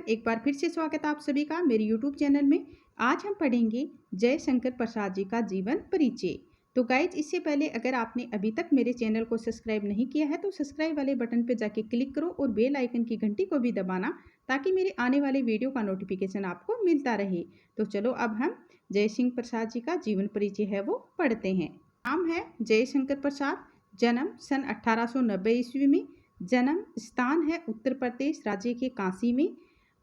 एक बार फिर से स्वागत है आप सभी का मेरे यूट्यूब चैनल में। आज हम पढ़ेंगे जयशंकर प्रसाद जी का जीवन परिचय। तो गाइज, इससे पहले अगर आपने अभी तक मेरे चैनल को सब्सक्राइब नहीं किया है तो सब्सक्राइब वाले बटन पर जाके क्लिक करो और बेल आइकन की घंटी को भी दबाना, ताकि मेरे आने वाले वीडियो का नोटिफिकेशन आपको मिलता रहे। तो चलो अब हम जयशंकर प्रसाद जी का जीवन परिचय है वो पढ़ते हैं। नाम है जयशंकर प्रसाद। जन्म सन 1890 ईस्वी में। जन्म स्थान है उत्तर प्रदेश राज्य के काशी में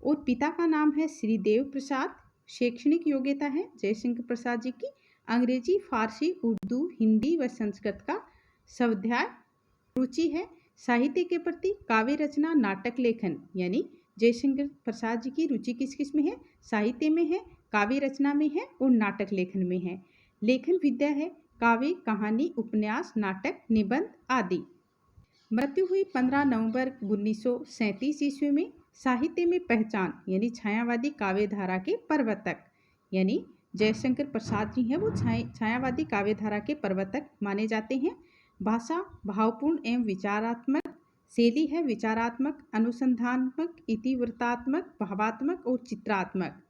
और पिता का नाम है श्री देव प्रसाद। शैक्षणिक योग्यता है जयशंकर प्रसाद जी की अंग्रेजी, फारसी, उर्दू, हिंदी व संस्कृत का स्वाध्याय। रुचि है साहित्य के प्रति, काव्य रचना, नाटक लेखन। यानी जयशंकर प्रसाद जी की रुचि किस किस में है? साहित्य में है, काव्य रचना में है और नाटक लेखन में है। लेखन विद्या है काव्य, कहानी, उपन्यास, नाटक, निबंध आदि। मृत्यु हुई 15 नवंबर 1937 ईस्वी में। साहित्य में पहचान यानी छायावादी काव्य धारा के प्रवर्तक, यानी जयशंकर प्रसाद जी हैं वो छायावादी काव्य धारा के प्रवर्तक माने जाते हैं। भाषा भावपूर्ण एवं विचारात्मक। शैली है विचारात्मक, अनुसंधानात्मक, इतिवृत्तात्मक, भावात्मक और चित्रात्मक।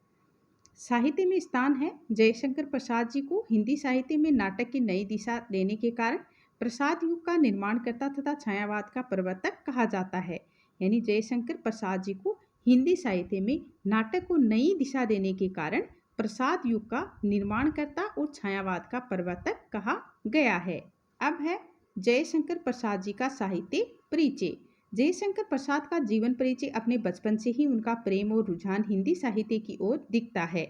साहित्य में स्थान है जयशंकर प्रसाद जी को हिंदी साहित्य में नाटक की नई दिशा देने के कारण प्रसाद युग का निर्माणकर्ता तथा छायावाद का प्रवर्तक कहा जाता है। यानी जयशंकर प्रसाद जी को हिंदी साहित्य में नाटक को नई दिशा देने के कारण प्रसाद युग का निर्माणकर्ता और छायावाद का प्रवर्तक कहा गया है। अब है जयशंकर प्रसाद जी का साहित्य परिचय। जयशंकर प्रसाद का जीवन परिचय अपने बचपन से ही उनका प्रेम और रुझान हिंदी साहित्य की ओर दिखता है।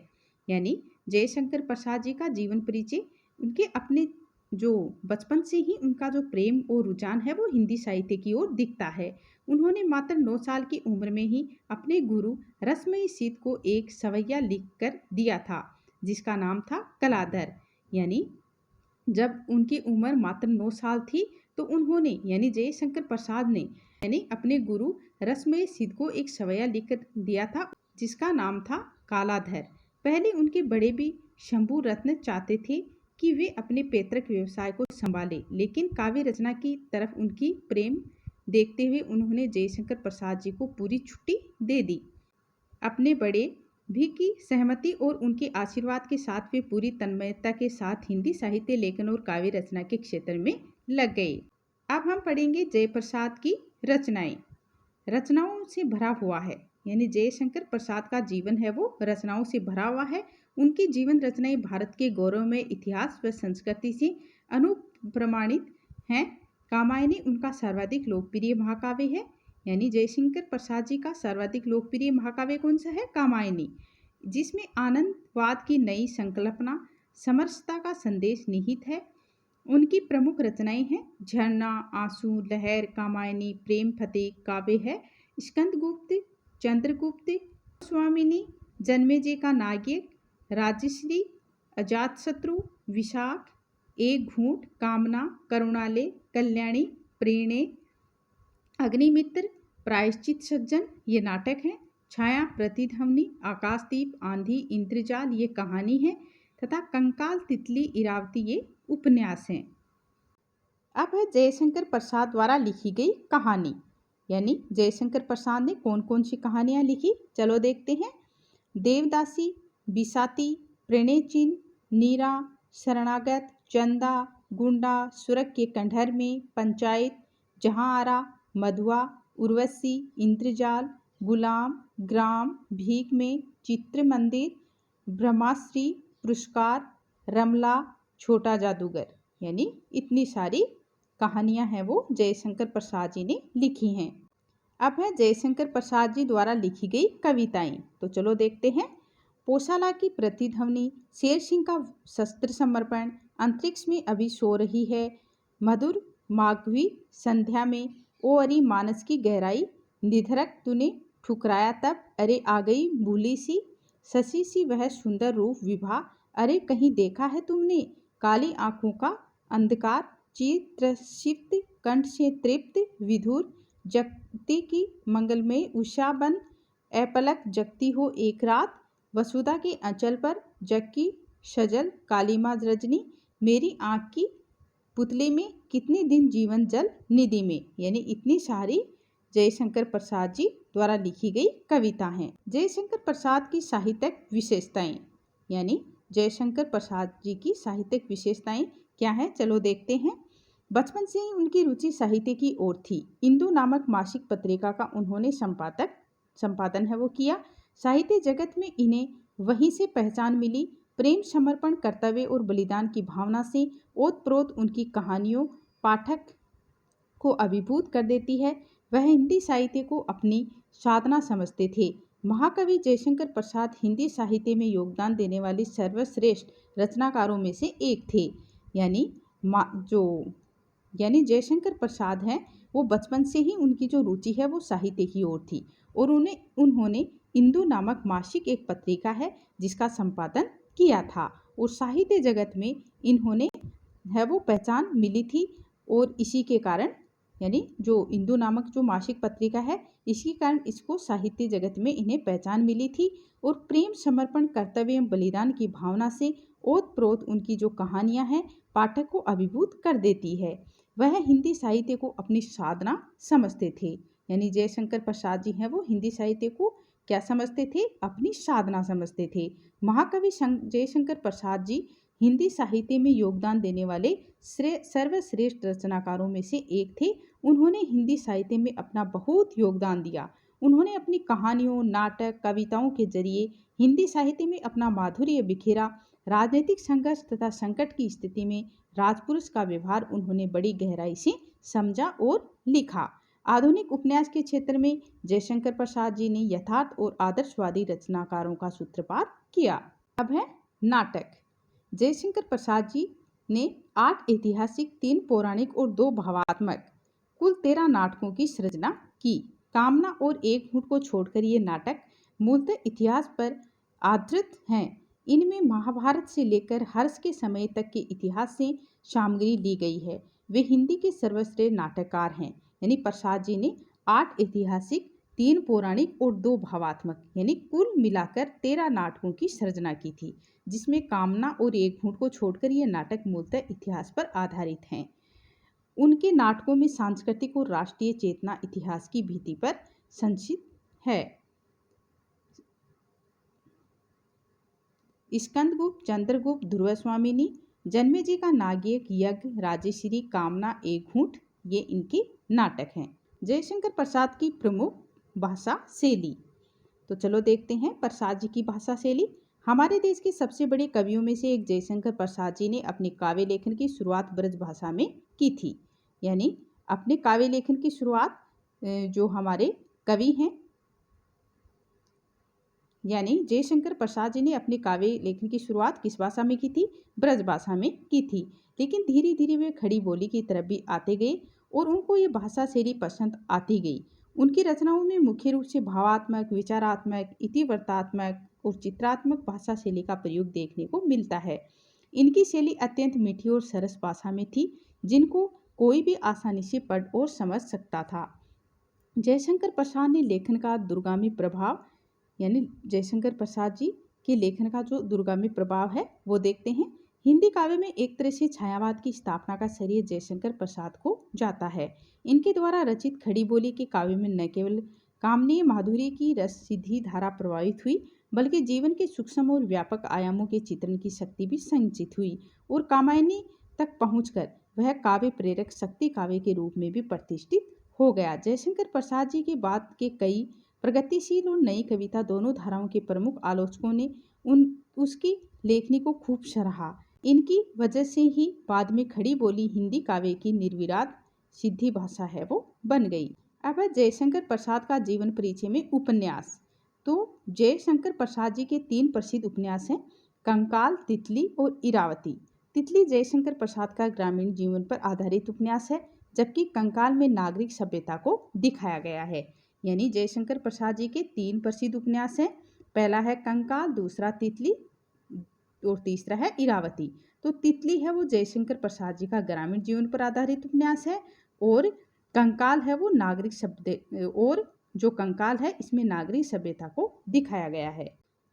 यानी जयशंकर प्रसाद जी का जीवन परिचय उनके अपने जो बचपन से ही उनका जो प्रेम और रुझान है वो हिंदी साहित्य की ओर दिखता है। उन्होंने मात्र 9 साल की उम्र में ही अपने गुरु रसमयी सिद्ध को एक सवैया लिख कर दिया था, जिसका नाम था कलाधर। यानी जब उनकी उम्र मात्र 9 साल थी तो उन्होंने यानी जयशंकर प्रसाद ने यानी अपने गुरु रसमयी सिद्ध को एक सवैया लिख कर दिया था, जिसका नाम था कालाधर। पहले उनके बड़े भी शंभू रत्न चाहते थे कि वे अपने पैतृक व्यवसाय को संभाले, लेकिन काव्य रचना की तरफ उनकी प्रेम देखते हुए उन्होंने जयशंकर प्रसाद जी को पूरी छुट्टी दे दी। अपने बड़े भी की सहमति और उनके आशीर्वाद के साथ वे पूरी तन्मयता के साथ हिंदी साहित्य लेखन और काव्य रचना के क्षेत्र में लग गए। अब हम पढ़ेंगे जयप्रसाद की रचनाएं। रचनाओं से भरा हुआ है, यानी जयशंकर प्रसाद का जीवन है वो रचनाओं से भरा हुआ है। उनकी जीवन रचनाएं भारत के गौरवमय इतिहास व संस्कृति से अनुप्रमाणित हैं। कामायनी उनका सर्वाधिक लोकप्रिय महाकाव्य है। यानी जयशंकर प्रसाद जी का सर्वाधिक लोकप्रिय महाकाव्य कौन सा है? कामायनी, जिसमें आनंदवाद की नई संकल्पना, समरसता का संदेश निहित है। उनकी प्रमुख रचनाएं हैं झरना, आंसू, लहर, कामायनी, प्रेम फतेह काव्य है, स्कंदगुप्त, चंद्रगुप्त, स्वामिनी, जन्मेजय का नायक, राजश्री, अजातशत्रु, विशाख, एक घूंट, कामना, करुणालय, कल्याणी, प्रेणे, अग्निमित्र, प्रायश्चित सज्जन ये नाटक हैं। छाया, प्रतिध्वनि, आकाशदीप, आंधी, इंद्रजाल ये कहानी है तथा कंकाल, तितली, इरावती ये उपन्यास हैं। अब है जयशंकर प्रसाद द्वारा लिखी गई कहानी। यानी जयशंकर प्रसाद ने कौन कौन सी कहानियाँ लिखी, चलो देखते हैं। देवदासी, बिसाती, प्रणय चिन्ह, नीरा, शरणागत, चंदा, गुंडा, सुरग के कंडहर में, पंचायत, जहाँ आरा, मधुआ, उर्वशी, इंद्रजाल, गुलाम, ग्राम, भीख में, चित्र मंदिर, ब्रह्माश्री, पुरस्कार, रमला, छोटा जादूगर। यानी इतनी सारी कहानियां हैं वो जयशंकर प्रसाद जी ने लिखी हैं। अब है जयशंकर प्रसाद जी द्वारा लिखी गई कविताएं, तो चलो देखते हैं। पोशाला की प्रतिध्वनि, शेर सिंह का शस्त्र समर्पण, अंतरिक्ष में अभी सो रही है, मधुर माघवी संध्या में, ओ अरी मानस की गहराई, निधड़क तूने ठुकराया तब, अरे आ गई भूली सी, शशि सी वह सुंदर रूप विभा, अरे कहीं देखा है तुमने, काली आंखों का अंधकार, चित्रसिक्त कंठ से तृप्त विधुर, जगती की मंगलमय उषा बन, अपलक जगती हो एक रात, वसुधा के अंचल पर जग की सजल कालीमा रजनी, मेरी आँख की पुतले में कितने दिन जीवन जल निधि में। यानी इतनी सारी जयशंकर प्रसाद जी द्वारा लिखी गई कविता हैं। जयशंकर प्रसाद की साहित्यिक विशेषताएं, यानी जयशंकर प्रसाद जी की साहित्यिक विशेषताएं क्या है, चलो देखते हैं। बचपन से ही उनकी रुचि साहित्य की ओर थी। इंदु नामक मासिक पत्रिका का उन्होंने संपादन है वो किया। साहित्य जगत में इन्हें वहीं से पहचान मिली। प्रेम, समर्पण, कर्तव्य और बलिदान की भावना से ओतप्रोत उनकी कहानियों पाठक को अभिभूत कर देती है। वह हिंदी साहित्य को अपनी साधना समझते थे। महाकवि जयशंकर प्रसाद हिंदी साहित्य में योगदान देने वाले सर्वश्रेष्ठ रचनाकारों में से एक थे। यानी जयशंकर प्रसाद हैं वो बचपन से ही उनकी जो रुचि है वो साहित्य की ओर थी और उन्होंने इंदु नामक मासिक एक पत्रिका है जिसका संपादन किया था और साहित्य जगत में इन्होंने है वो पहचान मिली थी। और इसी के कारण, यानी जो इंदु नामक जो मासिक पत्रिका है, इसी कारण इसको साहित्य जगत में इन्हें पहचान मिली थी। और प्रेम, समर्पण, कर्तव्य एवं बलिदान की भावना से ओतप्रोत उनकी जो कहानियां हैं पाठक को अभिभूत कर देती है। वह हिंदी साहित्य को अपनी साधना समझते थे। यानी जयशंकर प्रसाद जी हैं वो हिंदी साहित्य को क्या समझते थे, अपनी साधना समझते थे। महाकवि जयशंकर प्रसाद जी हिंदी साहित्य में योगदान देने वाले सर्वश्रेष्ठ रचनाकारों में से एक थे। उन्होंने हिंदी साहित्य में अपना बहुत योगदान दिया। उन्होंने अपनी कहानियों, नाटक, कविताओं के जरिए हिंदी साहित्य में अपना माधुर्य बिखेरा। राजनीतिक संघर्ष तथा संकट की स्थिति में राजपुरुष का व्यवहार उन्होंने बड़ी गहराई से समझा और लिखा। आधुनिक उपन्यास के क्षेत्र में जयशंकर प्रसाद जी ने यथार्थ और आदर्शवादी रचनाकारों का सूत्रपात किया। अब है नाटक। जयशंकर प्रसाद जी ने 8 ऐतिहासिक, 3 पौराणिक और 2 भावात्मक कुल 13 नाटकों की सृजना की। कामना और एक घूंट को छोड़कर ये नाटक मूलतः इतिहास पर आधारित हैं। इनमें महाभारत से लेकर हर्ष के समय तक के इतिहास से सामग्री ली गई है। वे हिंदी के सर्वश्रेष्ठ नाटककार हैं। यानी प्रसाद जी ने 8 ऐतिहासिक, 3 पौराणिक और 2 भावात्मक यानी कुल मिलाकर 13 नाटकों की सृजना की थी, जिसमें कामना और एक घूंट को छोड़कर ये नाटक मूलतः इतिहास पर आधारित हैं। उनके नाटकों में सांस्कृतिक और राष्ट्रीय चेतना इतिहास की भित्ति पर संचित है। स्कंदगुप्त, चंद्रगुप्त, ध्रुवस्वामिनी, जन्मेजय का नागयिक, यज्ञ, राजेश्री, कामना, एक घूंट, ये इनके नाटक हैं। जयशंकर प्रसाद की प्रमुख भाषा शैली, तो चलो देखते हैं प्रसाद जी की भाषा शैली। हमारे देश के सबसे बड़े कवियों में से एक जयशंकर प्रसाद जी ने अपने काव्य लेखन की शुरुआत ब्रज भाषा में की थी। यानी अपने काव्य लेखन की शुरुआत जो हमारे कवि हैं, यानी जयशंकर प्रसाद जी ने अपने काव्य लेखन की शुरुआत किस भाषा में की थी? ब्रज भाषा में की थी। लेकिन धीरे धीरे वे खड़ी बोली की तरफ भी आते गए और उनको ये भाषा शैली पसंद आती गई। उनकी रचनाओं में मुख्य रूप से भावात्मक, विचारात्मक, इतिवृत्तात्मक और चित्रात्मक भाषा शैली का प्रयोग देखने को मिलता है। इनकी शैली अत्यंत मीठी और सरस भाषा में थी, जिनको कोई भी आसानी से पढ़ और समझ सकता था। जयशंकर प्रसाद ने लेखन का दूरगामी प्रभाव, यानी जयशंकर प्रसाद जी के लेखन का जो दूरगामी प्रभाव है वो देखते हैं। हिंदी काव्य में एक तरह से छायावाद की स्थापना का श्रेय जयशंकर प्रसाद को जाता है। इनके द्वारा रचित खड़ी बोली के काव्य में न केवल कामनीय माधुर्य की रस सीधी धारा प्रभावित हुई, बल्कि जीवन के सूक्ष्म और व्यापक आयामों के चित्रण की शक्ति भी संचित हुई और कामायनी तक पहुंचकर वह काव्य प्रेरक शक्ति काव्य के रूप में भी प्रतिष्ठित हो गया। जयशंकर प्रसाद जी के बाद के कई प्रगतिशील और नई कविता दोनों धाराओं के प्रमुख आलोचकों ने उसकी लेखनी को खूब सराहा। इनकी वजह से ही बाद में खड़ी बोली हिंदी काव्य की निर्विवाद सिद्धि भाषा है वो बन गई। अब है जयशंकर प्रसाद का जीवन परिचय में उपन्यास। तो जयशंकर प्रसाद जी के 3 प्रसिद्ध उपन्यास हैं, कंकाल, तितली और इरावती। तितली जयशंकर प्रसाद का ग्रामीण जीवन पर आधारित उपन्यास है, जबकि कंकाल में नागरिक सभ्यता को दिखाया गया है। यानी जयशंकर प्रसाद जी के 3 प्रसिद्ध उपन्यास हैं। पहला है कंकाल, दूसरा तितली और तीसरा है इरावती। तो तितली है वो जयशंकर प्रसाद जी का ग्रामीण जीवन पर आधारित उपन्यास है और कंकाल है वो नागरिक सभ्यता, और जो कंकाल है इसमें नागरिक सभ्यता को दिखाया गया है।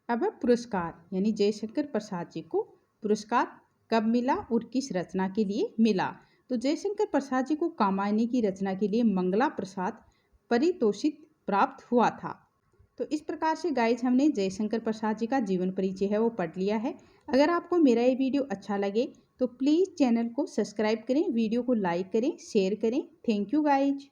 अब है पुरस्कार, यानी जयशंकर प्रसाद जी को पुरस्कार कब मिला और किस रचना के लिए मिला? तो जयशंकर प्रसाद जी को कामायनी की रचना के लिए मंगला प्रसाद पारितोषिक प्राप्त हुआ था। तो इस प्रकार से गाइज हमने जयशंकर प्रसाद जी का जीवन परिचय है वो पढ़ लिया है। अगर आपको मेरा ये वीडियो अच्छा लगे तो प्लीज़ चैनल को सब्सक्राइब करें, वीडियो को लाइक करें, शेयर करें। Thank you guys.